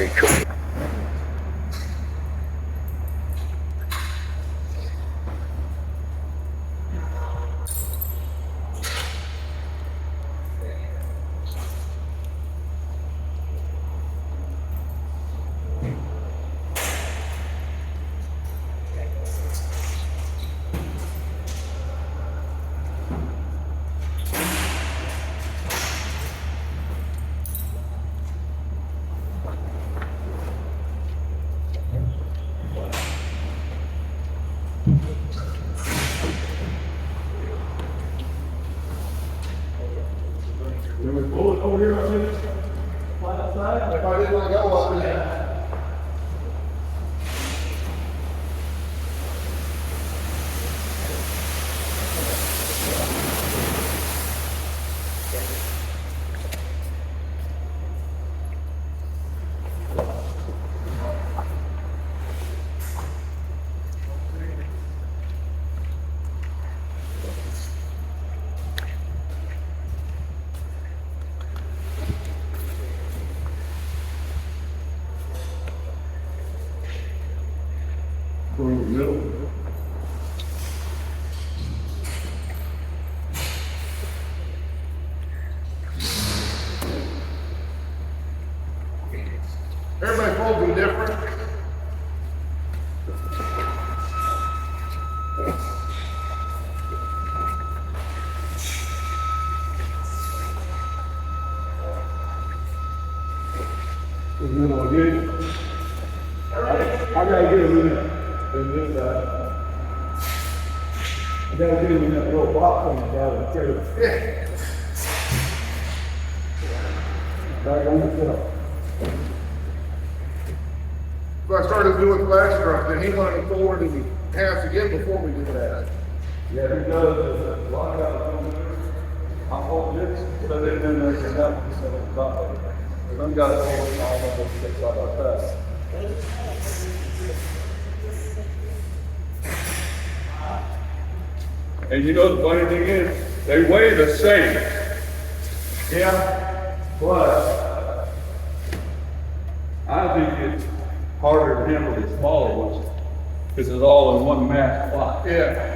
very cool. Then we pull it over here, I think. Flat outside. If I didn't want to go up there. Through the middle. Everybody folds them different. Through the middle again. I gotta get him in there. And then, I gotta get him in that little box on the down and carry it. Yeah. Back on the top. So I started doing the last truck, then he wanted to forward and he passed again before we did that. Yeah, he does, there's a lot of guys. I'm holding this, so they then they can help me, so it's not. Some guys hold all of them, things like that. And you know the funny thing is, they weigh the same. Yeah. But I think it's harder to handle the smaller ones because it's all in one mass spot. Yeah.